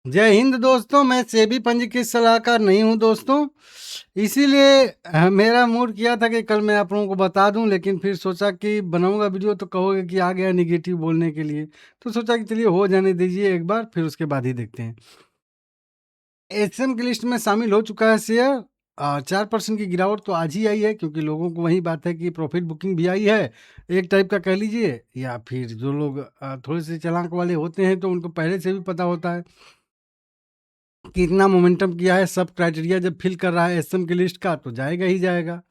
जय हिंद दोस्तों, मैं सेबी पंजीकृत सलाहकार नहीं हूँ दोस्तों। इसीलिए मेरा मूड किया था कि कल मैं आप लोगों को बता दूं, लेकिन फिर सोचा कि बनाऊंगा वीडियो तो कहोगे कि आ गया निगेटिव बोलने के लिए। तो सोचा कि चलिए हो जाने दीजिए एक बार, फिर उसके बाद ही देखते हैं। एसएम की लिस्ट में शामिल हो चुका है शेयर। 4% की गिरावट तो आज ही आई है, क्योंकि लोगों को वही बात है कि प्रॉफिट बुकिंग भी आई है एक टाइप का कह लीजिए, या फिर जो लोग थोड़े से चालाक वाले होते हैं तो उनको पहले से भी पता होता है कितना मोमेंटम किया है। सब क्राइटेरिया जब फिल कर रहा है एसएम की लिस्ट का तो जाएगा ही जाएगा।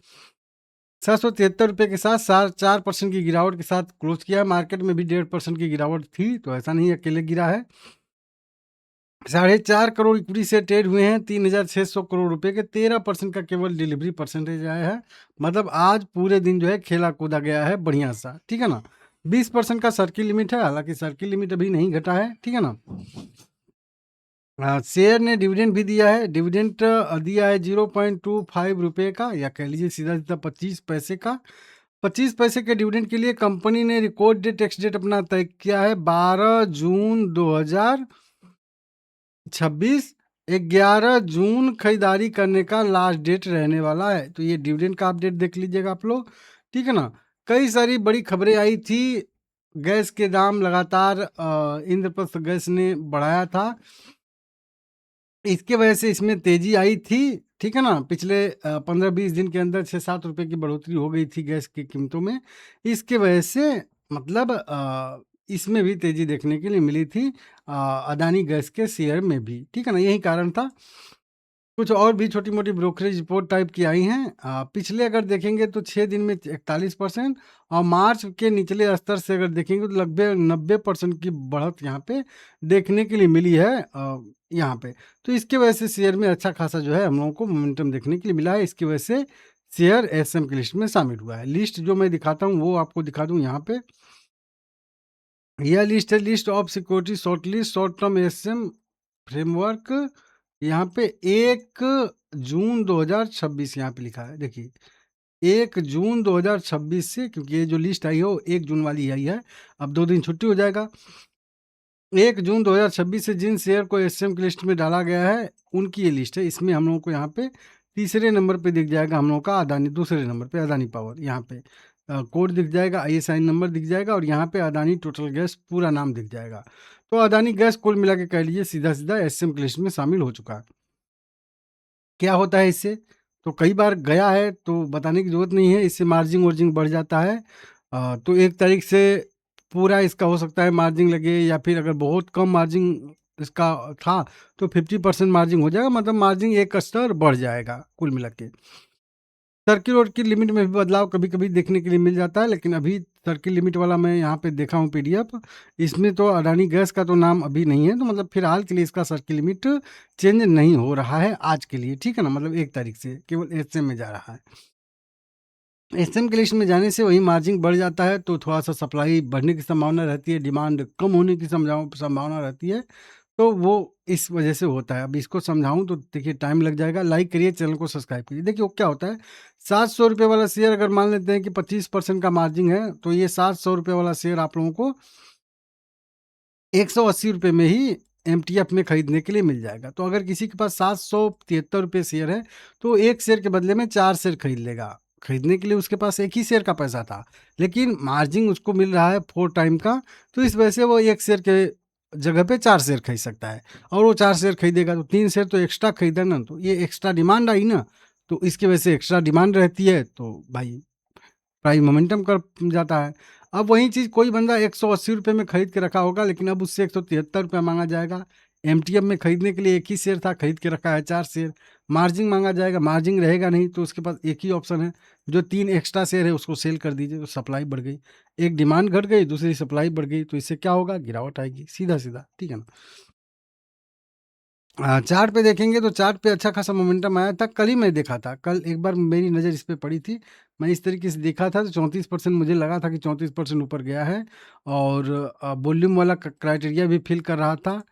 773 रुपये के साथ 4% की गिरावट के साथ क्लोज किया। मार्केट में भी 1.5% की गिरावट थी, तो ऐसा नहीं अकेले गिरा है। 4.5 करोड़ इक्विटी से ट्रेड हुए हैं 3,600 करोड़ रुपए के। 13% का केवल डिलीवरी परसेंटेज आया है। मतलब आज पूरे दिन जो है खेला कूदा गया है बढ़िया सा, ठीक है ना। 20% का सर्किल लिमिट है, हालांकि सर्किल लिमिट अभी नहीं घटा है, ठीक है ना। शेयर ने डिविडेंड भी दिया है। डिविडेंड दिया है 0.25 रुपये का, या कह लीजिए सीधा सीधा 25 पैसे का। 25 पैसे के डिविडेंड के लिए कंपनी ने रिकॉर्ड डेट टैक्स डेट अपना तय किया है 12 जून 2026। 11 जून खरीदारी करने का लास्ट डेट रहने वाला है। तो ये डिविडेंड का अपडेट देख लीजिएगा आप लोग, ठीक है ना। कई सारी बड़ी खबरें आई थी। गैस के दाम लगातार इंद्रप्रस्थ गैस ने बढ़ाया था, इसके वजह से इसमें तेजी आई थी, ठीक है ना। पिछले 15-20 दिन के अंदर 6-7 रुपए की बढ़ोतरी हो गई थी गैस की कीमतों में। इसके वजह से मतलब इसमें भी तेजी देखने के लिए मिली थी, अदानी गैस के शेयर में भी, ठीक है ना। यही कारण था। कुछ और भी छोटी-मोटी ब्रोकरेज रिपोर्ट टाइप की आई हैं। पिछले अगर देखेंगे तो 6 दिन में 41%, और मार्च के निचले स्तर से अगर देखेंगे तो लगभग 90% की बढ़त यहाँ पे देखने के लिए मिली है यहाँ पे। तो इसकी वजह से शेयर में अच्छा खासा जो है हम लोगों को मोमेंटम देखने के लिए मिला है। इसकी वजह से शेयर एसएम की लिस्ट में शामिल हुआ है। लिस्ट जो मैं दिखाता हूँ वो आपको दिखा दूँ यहाँ पे। यह लिस्ट है, list of security short list short term SM framework. यहाँ पे 1 जून 2026 यहाँ पे लिखा है, देखिए 1 जून 2026 से, क्योंकि ये जो लिस्ट आई है वो 1 जून वाली आई है। अब 2 दिन छुट्टी हो जाएगा। 1 जून 2026 से जिन शेयर को एसएम की लिस्ट में डाला गया है उनकी ये लिस्ट है। इसमें हम लोगों को यहाँ पे तीसरे नंबर पे दिख जाएगा हम लोगों का अदानी, दूसरे नंबर पे अदानी पावर। यहाँ पे कोड दिख जाएगा, आईएसआई नंबर दिख जाएगा, और यहाँ पे अदानी टोटल गैस पूरा नाम दिख जाएगा। तो अदानी गैस कुल मिला के कह लीजिए सीधा सीधा एसएम की लिस्ट में शामिल हो चुका है। क्या होता है इससे, तो कई बार गया है तो बताने की ज़रूरत नहीं है। इससे मार्जिन वार्जिन बढ़ जाता है। तो एक तारीख से पूरा इसका हो सकता है मार्जिन लगे, या फिर अगर बहुत कम मार्जिन इसका था तो 50% मार्जिन हो जाएगा, मतलब मार्जिन एक स्तर बढ़ जाएगा कुल मिला के। सर्किल और की लिमिट में भी बदलाव कभी कभी देखने के लिए मिल जाता है, लेकिन अभी सर्किल लिमिट वाला मैं यहाँ पे देखा हूँ पीडीएफ, इसमें तो अडानी गैस का तो नाम अभी नहीं है। तो मतलब फिलहाल के लिए इसका सर्किल लिमिट चेंज नहीं हो रहा है आज के लिए, ठीक है ना। मतलब 1 तारीख से केवल एसएम में जा रहा है। एसएम की लिस्ट में जाने से वही मार्जिन बढ़ जाता है, तो थोड़ा सा सप्लाई बढ़ने की संभावना रहती है, डिमांड कम होने की संभावना रहती है। तो वो इस वजह से होता है। अब इसको समझाऊँ तो देखिए टाइम लग जाएगा। लाइक करिए, चैनल को सब्सक्राइब करिए। देखिए वो क्या होता है, 700 रुपये वाला शेयर अगर मान लेते हैं कि 25% का मार्जिन है, तो ये 700 रुपये वाला शेयर आप लोगों को 180 रुपये में ही एमटीएफ में खरीदने के लिए मिल जाएगा। तो अगर किसी के पास 773 रुपये शेयर है, तो एक शेयर के बदले में 4 शेयर खरीद लेगा। खरीदने के लिए उसके पास एक ही शेयर का पैसा था, लेकिन मार्जिन उसको मिल रहा है 4 टाइम का, तो इस वजह से वो एक शेयर के जगह पे 4 शेयर खरीद सकता है। और वो 4 शेयर खरीदेगा तो 3 शेयर तो एक्स्ट्रा खरीदा ना, तो ये एक्स्ट्रा डिमांड आई ना, तो इसकी वजह से एक्स्ट्रा डिमांड रहती है, तो भाई प्राइस मोमेंटम कर जाता है। अब वही चीज़ कोई बंदा 180 रुपये में खरीद के रखा होगा, लेकिन अब उससे 173 रुपये मांगा जाएगा। एमटीएफ में खरीदने के लिए एक ही शेयर था, खरीद के रखा है 4 शेयर, मार्जिन मांगा जाएगा, मार्जिन रहेगा नहीं, तो उसके पास एक ही ऑप्शन है, जो 3 एक्स्ट्रा शेयर है उसको सेल कर दीजिए। तो सप्लाई बढ़ गई, एक डिमांड घट गई, दूसरी सप्लाई बढ़ गई, तो इससे क्या होगा, गिरावट आएगी सीधा सीधा, ठीक है ना। चार्ट पे देखेंगे तो चार्ट पे अच्छा खासा मोमेंटम आया था। कल ही मैं देखा था, कल एक बार मेरी नज़र इस पे पड़ी थी, मैं इस तरीके से देखा था तो 34% मुझे लगा था कि 34% ऊपर गया है। और वॉल्यूम वाला क्राइटेरिया भी फिल कर रहा था।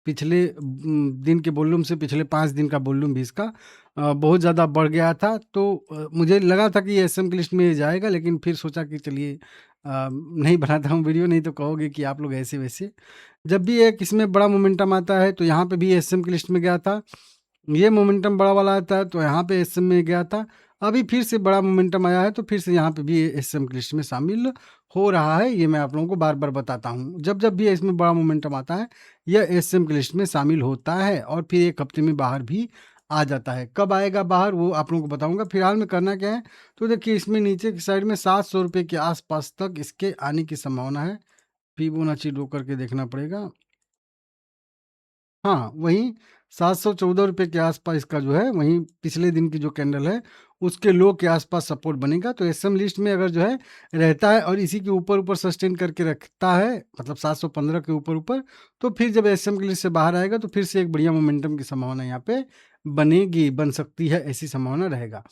पिछले दिन के वॉल्यूम से पिछले 5 दिन का वॉल्यूम भी इसका बहुत ज़्यादा बढ़ गया था। तो मुझे लगा था कि ये एसएम की लिस्ट में ये जाएगा, लेकिन फिर सोचा कि चलिए नहीं बनाता हूँ वीडियो, नहीं तो कहोगे कि आप लोग ऐसे वैसे। जब भी एक इसमें बड़ा मोमेंटम आता है तो यहाँ पे भी एसएम की लिस्ट में गया था। ये मोमेंटम बड़ा वाला आता है तो यहाँ पे एसएम में गया था। अभी फिर से बड़ा मोमेंटम आया है तो फिर से यहाँ पे भी एसएम की लिस्ट में शामिल हो रहा है। ये मैं आप लोगों को बार-बार बताता हूँ। जब-जब भी इसमें बड़ा मोमेंटम आता है, यह एसएम की लिस्ट में शामिल होता है और फिर 1 हफ्ते में बाहर भी आ जाता है। कब आएगा बाहर वो आप लोगों को बताऊँगा। फिलहाल में करना क्या है, तो देखिए इसमें नीचे की साइड में ₹700 के आस-पास तक इसके आने की संभावना है। फिबोनाची ड्रॉ करके देखना पड़ेगा। हाँ, वहीं ₹714 के आस-पास इसका जो है, वहीं पिछले दिन की जो कैंडल है, उसके लो के आस-पास सपोर्ट बनेगा। तो एसएम लिस्ट में अगर जो है रहता है और इसी के ऊपर-ऊपर सस्टेन करके रखता है, मतलब 715 के ऊपर-ऊपर, तो फिर जब एसएम की लिस्ट से बाहर आएगा, तो फिर से एक बढ़िया मोमेंटम की संभावना यहाँ पे बनेगी, बन सकती है, ऐसी संभावना रहेगा।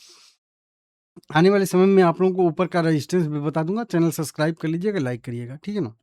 आने वाले समय में आप लोगों को ऊपर का रेजिस्टेंस भी बता दूँगा। चैनल सब्सक्राइब कर लीजिएगा, लाइक करिएगा, ठीक है ना?